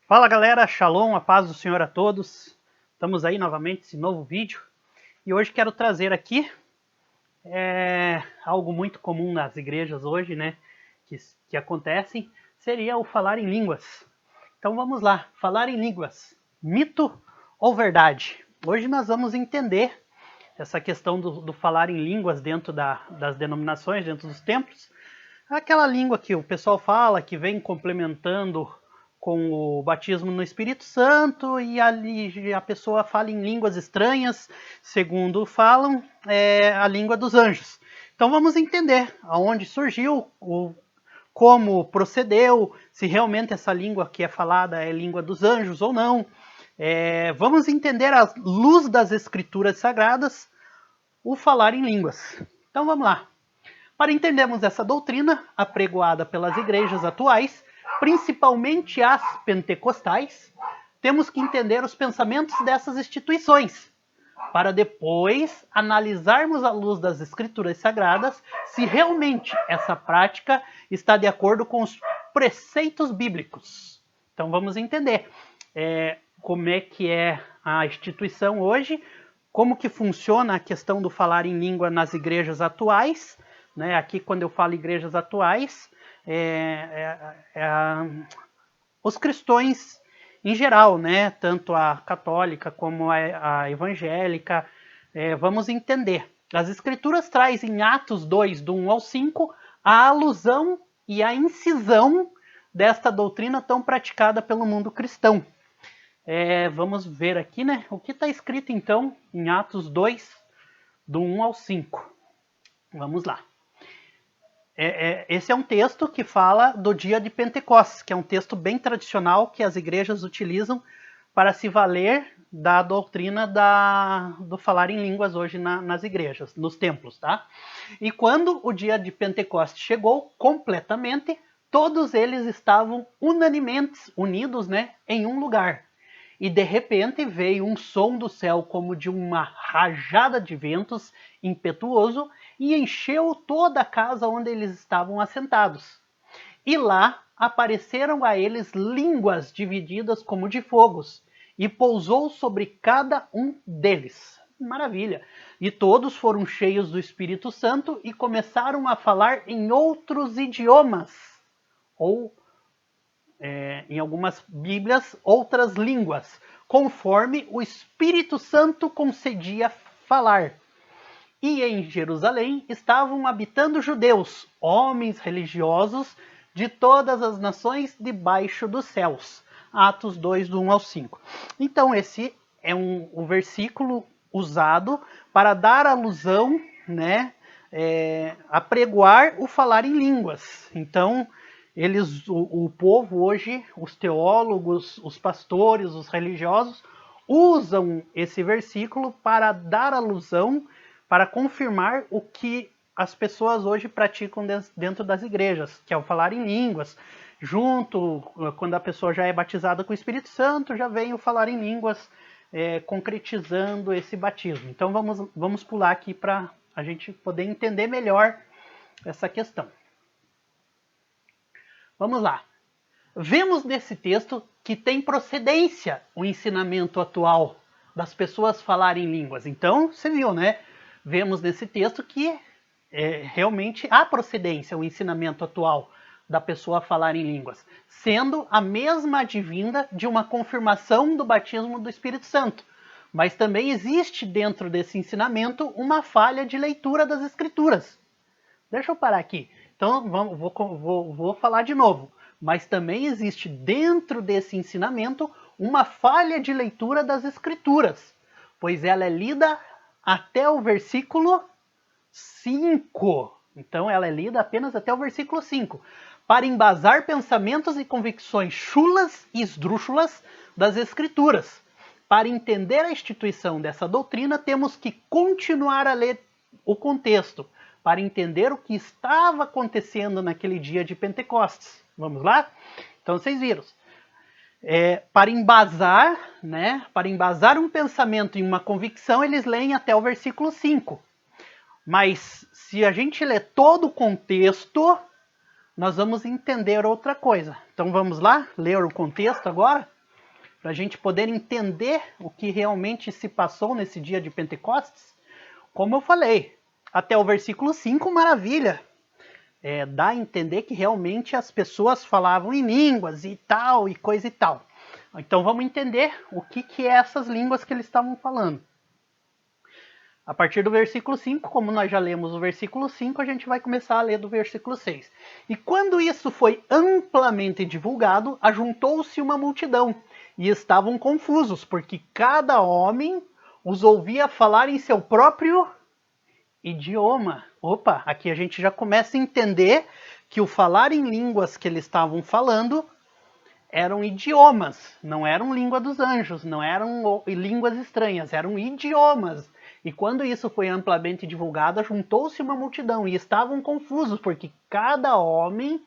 Fala galera, Shalom, a paz do Senhor a todos. Estamos aí novamente nesse novo vídeo e hoje quero trazer aqui algo muito comum nas igrejas hoje, né, que acontecem, seria o falar em línguas. Então vamos lá, falar em línguas, mito ou verdade? Hoje nós vamos entender essa questão do falar em línguas dentro das denominações, dentro dos templos. Aquela língua que o pessoal fala, que vem complementando com o batismo no Espírito Santo, e ali a pessoa fala em línguas estranhas, segundo falam, é a língua dos anjos. Então vamos entender aonde surgiu, como procedeu, se realmente essa língua que é falada é língua dos anjos ou não. Vamos entender à luz das Escrituras Sagradas o falar em línguas. Então vamos lá. Para entendermos essa doutrina, apregoada pelas igrejas atuais, principalmente as pentecostais, temos que entender os pensamentos dessas instituições, para depois analisarmos à luz das Escrituras Sagradas se realmente essa prática está de acordo com os preceitos bíblicos. Então vamos entender como é que é a instituição hoje, como que funciona a questão do falar em língua nas igrejas atuais, né? Aqui, quando eu falo igrejas atuais, os cristãos em geral, né? Tanto a católica como a evangélica, vamos entender. As escrituras trazem em Atos 2, do 1 ao 5, a alusão e a incisão desta doutrina tão praticada pelo mundo cristão. Vamos ver aqui, né? O que está escrito, então, em Atos 2, do 1 ao 5. Vamos lá. Esse é um texto que fala do dia de Pentecostes, que é um texto bem tradicional que as igrejas utilizam para se valer da doutrina do falar em línguas hoje nas igrejas, nos templos, tá? E quando o dia de Pentecostes chegou completamente, todos eles estavam unanimes, unidos, né, em um lugar. E de repente veio um som do céu como de uma rajada de ventos impetuoso e encheu toda a casa onde eles estavam assentados. E lá apareceram a eles línguas divididas como de fogos, e pousou sobre cada um deles. Maravilha! E todos foram cheios do Espírito Santo e começaram a falar em outros idiomas, ou em algumas bíblias, outras línguas, conforme o Espírito Santo concedia falar. E em Jerusalém estavam habitando judeus, homens religiosos de todas as nações debaixo dos céus. Atos 2, do 1 ao 5. Então esse é o versículo usado para dar alusão, né, apregoar o falar em línguas. Então, o povo hoje, os teólogos, os pastores, os religiosos, usam esse versículo para dar alusão, para confirmar o que as pessoas hoje praticam dentro das igrejas, que é o falar em línguas. Junto, quando a pessoa já é batizada com o Espírito Santo, já vem o falar em línguas, concretizando esse batismo. Então vamos pular aqui para a gente poder entender melhor essa questão. Vamos lá. Vemos nesse texto que tem procedência o ensinamento atual das pessoas falarem línguas. Então, você viu, né? Vemos nesse texto que realmente há procedência o ensinamento atual da pessoa falar em línguas, sendo a mesma advinda de uma confirmação do batismo do Espírito Santo. Mas também existe dentro desse ensinamento uma falha de leitura das Escrituras. Deixa eu parar aqui. Então, vou falar de novo. Mas também existe dentro desse ensinamento uma falha de leitura das Escrituras, pois ela é lida até o versículo 5. Então, ela é lida apenas até o versículo 5, para embasar pensamentos e convicções chulas e esdrúxulas das Escrituras. Para entender a instituição dessa doutrina, temos que continuar a ler o contexto, para entender o que estava acontecendo naquele dia de Pentecostes. Vamos lá? Então vocês viram. Para embasar, né, para embasar um pensamento em uma convicção, eles leem até o versículo 5. Mas se a gente ler todo o contexto, nós vamos entender outra coisa. Então vamos lá, ler o contexto agora? para a gente poder entender o que realmente se passou nesse dia de Pentecostes, como eu falei, até o versículo 5, maravilha. Dá a entender que realmente as pessoas falavam em línguas e tal, e coisa e tal. Então vamos entender o que é essas línguas que eles estavam falando. A partir do versículo 5, como nós já lemos o versículo 5, a gente vai começar a ler do versículo 6. E quando isso foi amplamente divulgado, ajuntou-se uma multidão, e estavam confusos, porque cada homem os ouvia falar em seu próprio idioma. Opa, aqui a gente já começa a entender que o falar em línguas que eles estavam falando eram idiomas, não eram língua dos anjos, não eram línguas estranhas, eram idiomas. E quando isso foi amplamente divulgado, juntou-se uma multidão e estavam confusos, porque cada homem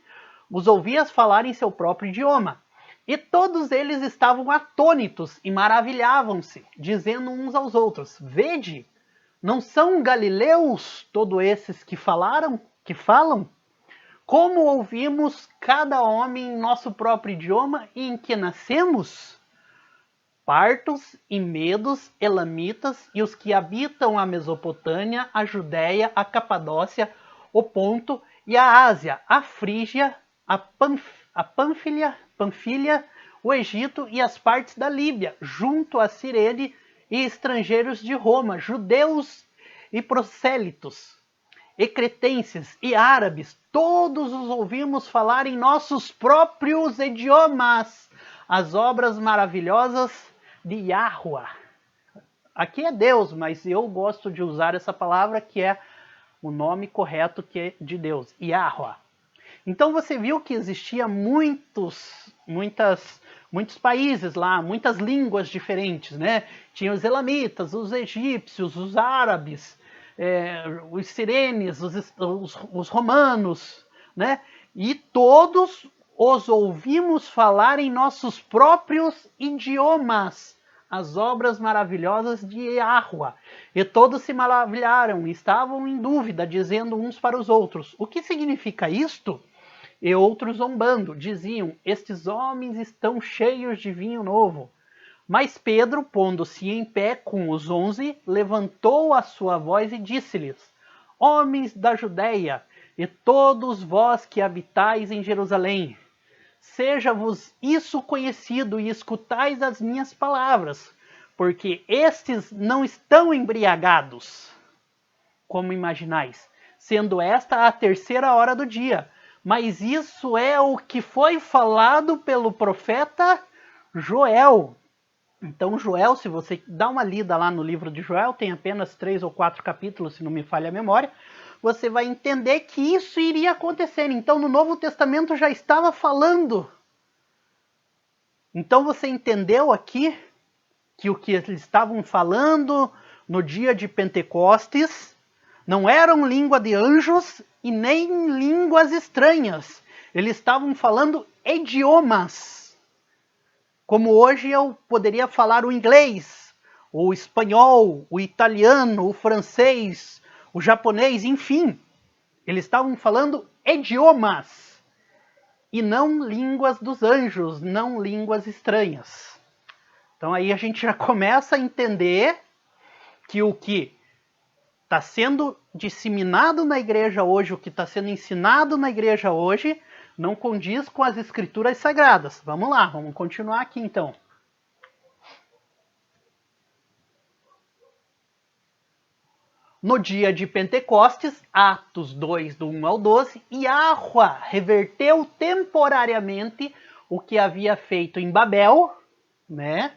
os ouvia falar em seu próprio idioma. E todos eles estavam atônitos e maravilhavam-se, dizendo uns aos outros: Vede, não são galileus todos esses que falam? Como ouvimos cada homem em nosso próprio idioma e em que nascemos? Partos e medos, elamitas e os que habitam a Mesopotâmia, a Judéia, a Capadócia, o Ponto e a Ásia, a Frígia, a Panfilha, o Egito e as partes da Líbia, junto a Cirene e estrangeiros de Roma, judeus e prosélitos, e cretenses e árabes, todos os ouvimos falar em nossos próprios idiomas as obras maravilhosas de Yahuwah. Aqui é Deus, mas eu gosto de usar essa palavra que é o nome correto que é de Deus, Yahuwah. Então você viu que existia muitos países lá, muitas línguas diferentes, né? Tinha os elamitas, os egípcios, os árabes, os sirenes, os romanos, né? E todos os ouvimos falar em nossos próprios idiomas as obras maravilhosas de Yahuwah. E todos se maravilharam, estavam em dúvida, dizendo uns para os outros: o que significa isto? E outros zombando, diziam: estes homens estão cheios de vinho novo. Mas Pedro, pondo-se em pé com os 11, levantou a sua voz e disse-lhes: homens da Judéia, e todos vós que habitais em Jerusalém, seja-vos isso conhecido e escutais as minhas palavras, porque estes não estão embriagados, como imaginais, sendo esta a 3ª hora do dia. Mas isso é o que foi falado pelo profeta Joel. Então Joel, se você dá uma lida lá no livro de Joel, tem apenas 3 ou 4 capítulos, se não me falha a memória, você vai entender que isso iria acontecer. Então no Novo Testamento já estava falando. Então você entendeu aqui que o que eles estavam falando no dia de Pentecostes não eram língua de anjos e nem línguas estranhas. Eles estavam falando idiomas. Como hoje eu poderia falar o inglês, o espanhol, o italiano, o francês, o japonês, enfim. Eles estavam falando idiomas e não línguas dos anjos, não línguas estranhas. Então aí a gente já começa a entender que o que está sendo disseminado na igreja hoje, o que está sendo ensinado na igreja hoje, não condiz com as escrituras sagradas. Vamos lá, vamos continuar aqui então. No dia de Pentecostes, Atos 2, do 1 ao 12, Yahuwah reverteu temporariamente o que havia feito em Babel, né?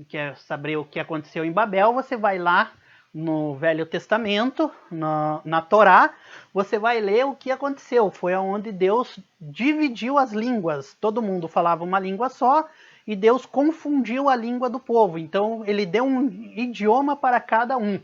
Quer saber o que aconteceu em Babel? Você vai lá no Velho Testamento, na Torá, você vai ler o que aconteceu. Foi onde Deus dividiu as línguas. Todo mundo falava uma língua só e Deus confundiu a língua do povo. Então ele deu um idioma para cada um,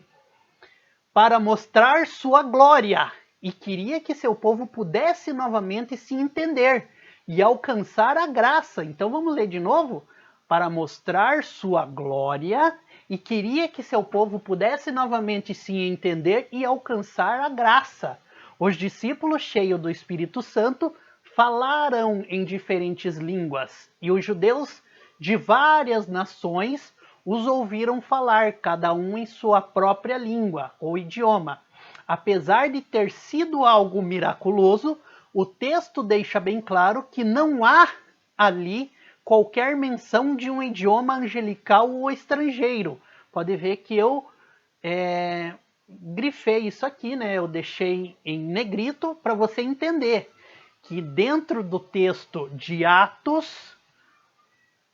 para mostrar sua glória, e queria que seu povo pudesse novamente se entender e alcançar a graça. Então vamos ler de novo? Para mostrar sua glória, e queria que seu povo pudesse novamente se entender e alcançar a graça. Os discípulos, cheios do Espírito Santo, falaram em diferentes línguas, e os judeus de várias nações os ouviram falar, cada um em sua própria língua ou idioma. Apesar de ter sido algo miraculoso, o texto deixa bem claro que não há ali qualquer menção de um idioma angelical ou estrangeiro. Pode ver que eu grifei isso aqui, né? Eu deixei em negrito para você entender que dentro do texto de Atos,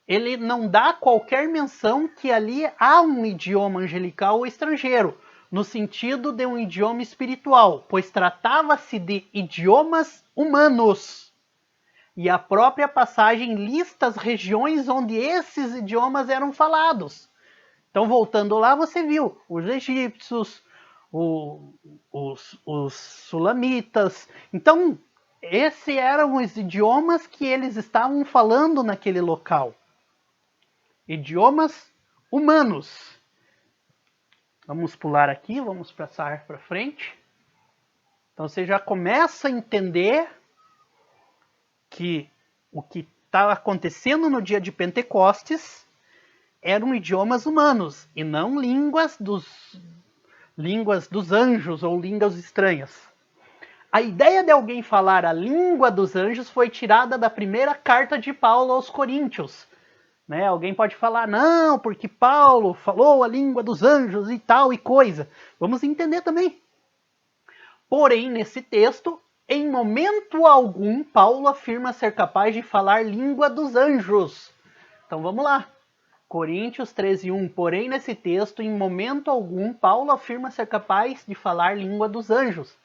ele não dá qualquer menção que ali há um idioma angelical ou estrangeiro, no sentido de um idioma espiritual, pois tratava-se de idiomas humanos. E a própria passagem lista as regiões onde esses idiomas eram falados. Então, voltando lá, você viu os egípcios, os sulamitas. Então, esses eram os idiomas que eles estavam falando naquele local. Idiomas humanos. Vamos pular aqui, vamos passar para frente. Então você já começa a entender que o que estava acontecendo no dia de Pentecostes eram idiomas humanos e não línguas dos anjos ou línguas estranhas. A ideia de alguém falar a língua dos anjos foi tirada da primeira carta de Paulo aos Coríntios. Né? Alguém pode falar, não, porque Paulo falou a língua dos anjos e tal e coisa. Vamos entender também. Porém, nesse texto, em momento algum, Paulo afirma ser capaz de falar língua dos anjos. Então vamos lá. Coríntios 13:1. Porém, nesse texto, em momento algum, Paulo afirma ser capaz de falar língua dos anjos.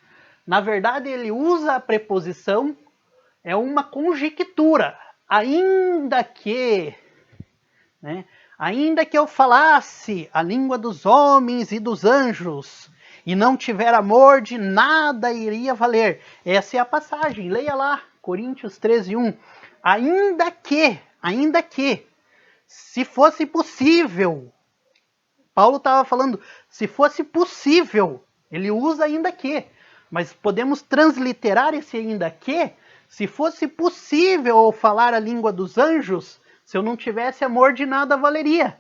Na verdade, ele usa a preposição, é uma conjectura. Ainda que... Né? Ainda que eu falasse a língua dos homens e dos anjos, e não tiver amor, de nada iria valer. Essa é a passagem, leia lá, Coríntios 13:1. Ainda que, se fosse possível, Paulo estava falando, se fosse possível, ele usa ainda que, mas podemos transliterar esse ainda que, se fosse possível falar a língua dos anjos, se eu não tivesse amor, de nada valeria.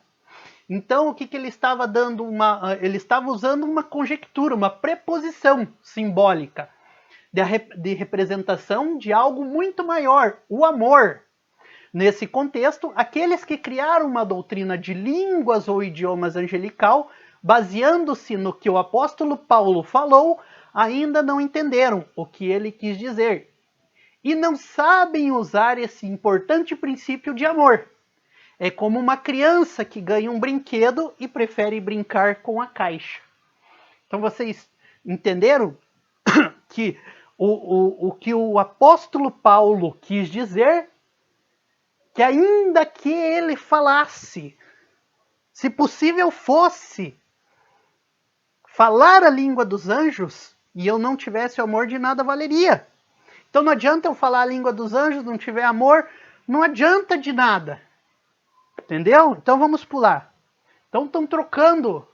Então, o que ele estava dando? Ele estava usando uma conjectura, uma preposição simbólica de representação de algo muito maior, o amor. Nesse contexto, aqueles que criaram uma doutrina de línguas ou idiomas angelical, baseando-se no que o apóstolo Paulo falou, ainda não entenderam o que ele quis dizer. E não sabem usar esse importante princípio de amor. É como uma criança que ganha um brinquedo e prefere brincar com a caixa. Então vocês entenderam que o que o apóstolo Paulo quis dizer? Que ainda que ele falasse, se possível fosse, falar a língua dos anjos, e eu não tivesse amor, de nada valeria. Então não adianta eu falar a língua dos anjos, não tiver amor, não adianta de nada. Entendeu? Então vamos pular. Então estão trocando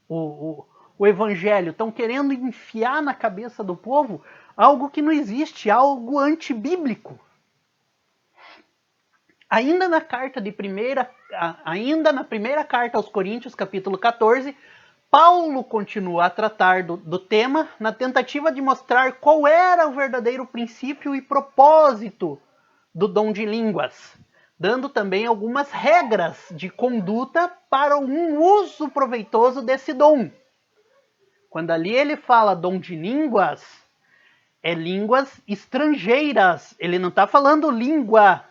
o evangelho, estão querendo enfiar na cabeça do povo algo que não existe, algo antibíblico. Ainda na primeira carta aos Coríntios, capítulo 14, Paulo continua a tratar do tema na tentativa de mostrar qual era o verdadeiro princípio e propósito do dom de línguas, dando também algumas regras de conduta para um uso proveitoso desse dom. Quando ali ele fala dom de línguas, é línguas estrangeiras. Ele não está falando língua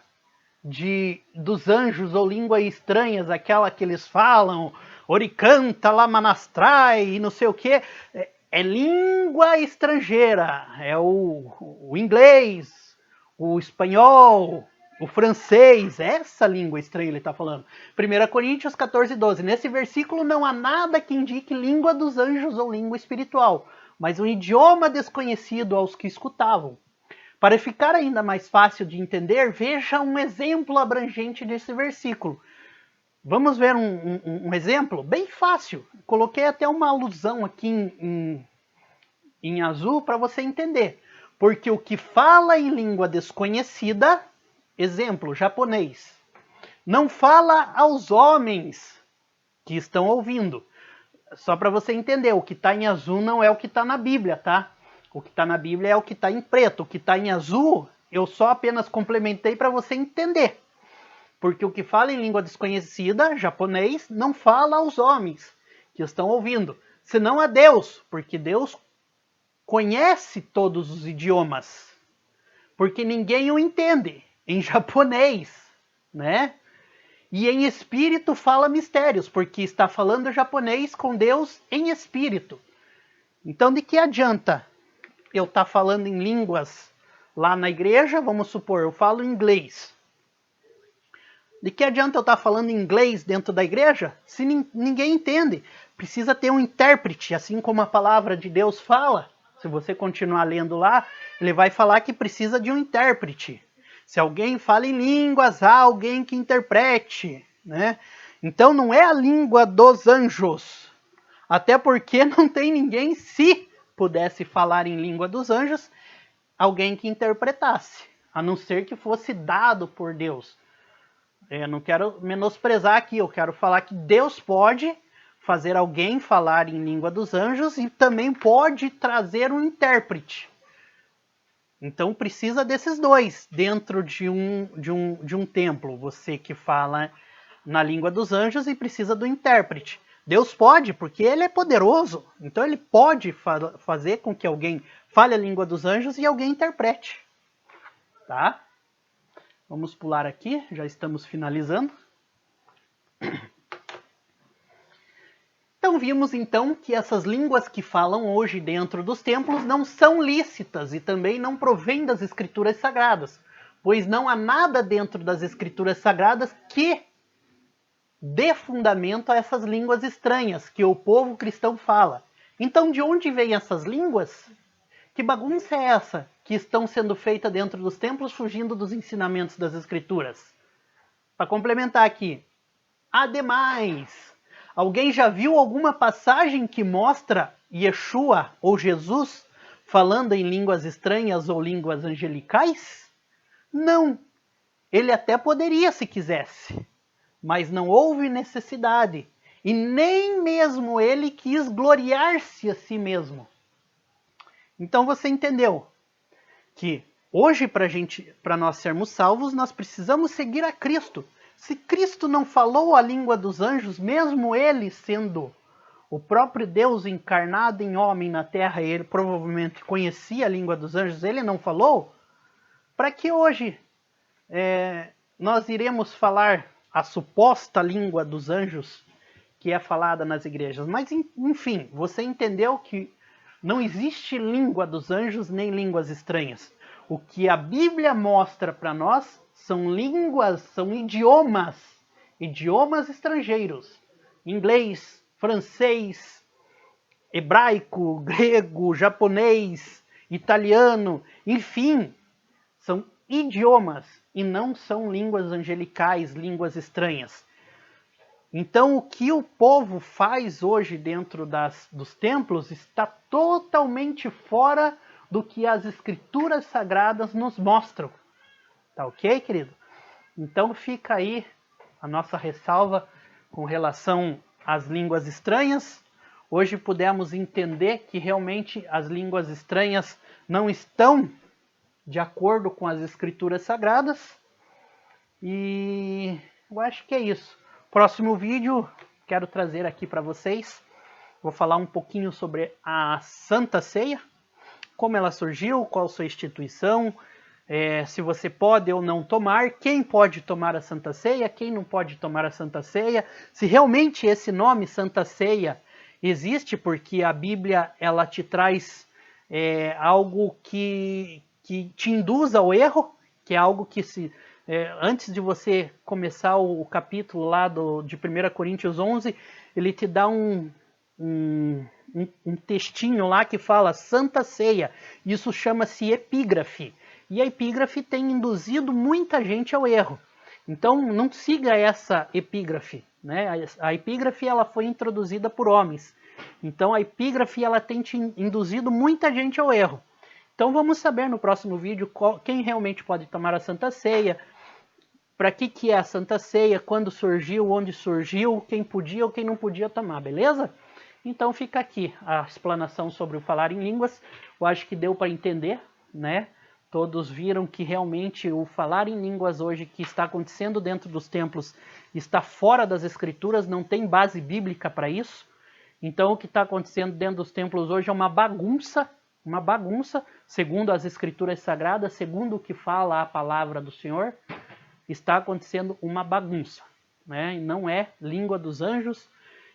dos anjos ou línguas estranhas, aquela que eles falam, oricanta, lamanastrai e não sei o que. É língua estrangeira. É o inglês, o espanhol, o francês, essa língua estranha ele está falando. 1 Coríntios 14:12. Nesse versículo não há nada que indique língua dos anjos ou língua espiritual, mas um idioma desconhecido aos que escutavam. Para ficar ainda mais fácil de entender, veja um exemplo abrangente desse versículo. Vamos ver um exemplo bem fácil. Coloquei até uma alusão aqui em azul para você entender. Porque o que fala em língua desconhecida, exemplo, japonês. Não fala aos homens que estão ouvindo. Só para você entender, o que está em azul não é o que está na Bíblia, tá? O que está na Bíblia é o que está em preto. O que está em azul, eu só apenas complementei para você entender. Porque o que fala em língua desconhecida, japonês, não fala aos homens que estão ouvindo, senão a Deus, porque Deus conhece todos os idiomas, porque ninguém o entende em japonês, né? E em espírito fala mistérios, porque está falando japonês com Deus em espírito. Então, de que adianta eu estar falando em línguas lá na igreja? Vamos supor, eu falo inglês. De que adianta eu estar falando inglês dentro da igreja se ninguém entende? Precisa ter um intérprete, assim como a palavra de Deus fala. Se você continuar lendo lá, ele vai falar que precisa de um intérprete. Se alguém fala em línguas, há alguém que interprete, né? Então não é a língua dos anjos. Até porque não tem ninguém, se pudesse falar em língua dos anjos, alguém que interpretasse. A não ser que fosse dado por Deus. Eu não quero menosprezar aqui, eu quero falar que Deus pode fazer alguém falar em língua dos anjos e também pode trazer um intérprete. Então precisa desses dois dentro de um templo. Você que fala na língua dos anjos e precisa do intérprete. Deus pode, porque Ele é poderoso. Então Ele pode fazer com que alguém fale a língua dos anjos e alguém interprete. Tá? Vamos pular aqui, já estamos finalizando. Então vimos então que essas línguas que falam hoje dentro dos templos não são lícitas e também não provêm das escrituras sagradas, pois não há nada dentro das escrituras sagradas que dê fundamento a essas línguas estranhas que o povo cristão fala. Então de onde vêm essas línguas? Que bagunça é essa que estão sendo feita dentro dos templos fugindo dos ensinamentos das escrituras? Para complementar aqui, ademais, alguém já viu alguma passagem que mostra Yeshua ou Jesus falando em línguas estranhas ou línguas angelicais? Não. Ele até poderia se quisesse, mas não houve necessidade. E nem mesmo ele quis gloriar-se a si mesmo. Então você entendeu que hoje, para nós sermos salvos, nós precisamos seguir a Cristo. Se Cristo não falou a língua dos anjos, mesmo ele sendo o próprio Deus encarnado em homem na terra, e ele provavelmente conhecia a língua dos anjos, ele não falou, para que hoje nós iremos falar a suposta língua dos anjos que é falada nas igrejas? Mas enfim, você entendeu que não existe língua dos anjos nem línguas estranhas. O que a Bíblia mostra para nós são línguas, são idiomas estrangeiros. Inglês, francês, hebraico, grego, japonês, italiano, enfim, são idiomas e não são línguas angelicais, línguas estranhas. Então, o que o povo faz hoje dentro dos templos está totalmente fora do que as escrituras sagradas nos mostram. Tá ok, querido? Então, fica aí a nossa ressalva com relação às línguas estranhas. Hoje pudemos entender que realmente as línguas estranhas não estão de acordo com as escrituras sagradas. E eu acho que é isso. Próximo vídeo, quero trazer aqui para vocês, vou falar um pouquinho sobre a Santa Ceia, como ela surgiu, qual sua instituição, se você pode ou não tomar, quem pode tomar a Santa Ceia, quem não pode tomar a Santa Ceia, se realmente esse nome Santa Ceia existe, porque a Bíblia ela te traz algo que te induz ao erro, que é algo que antes de você começar o capítulo lá de 1 Coríntios 11, ele te dá um textinho lá que fala Santa Ceia. Isso chama-se epígrafe. E a epígrafe tem induzido muita gente ao erro. Então não siga essa epígrafe, né? A epígrafe ela foi introduzida por homens. Então a epígrafe ela tem induzido muita gente ao erro. Então vamos saber no próximo vídeo quem realmente pode tomar a Santa Ceia. para que é a Santa Ceia, quando surgiu, onde surgiu, quem podia ou quem não podia tomar, beleza? Então fica aqui a explanação sobre o falar em línguas. Eu acho que deu para entender, né? Todos viram que realmente o falar em línguas hoje que está acontecendo dentro dos templos está fora das escrituras, não tem base bíblica para isso. Então o que está acontecendo dentro dos templos hoje é uma bagunça, segundo as escrituras sagradas, segundo o que fala a palavra do Senhor, está acontecendo uma bagunça, né? E não é língua dos anjos,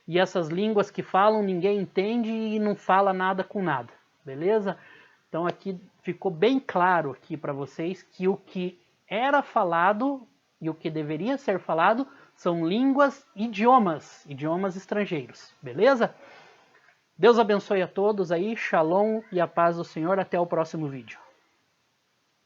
e essas línguas que falam ninguém entende e não fala nada com nada, beleza? Então aqui ficou bem claro aqui para vocês que o que era falado e o que deveria ser falado são línguas, idiomas estrangeiros, beleza? Deus abençoe a todos aí, shalom e a paz do Senhor, até o próximo vídeo.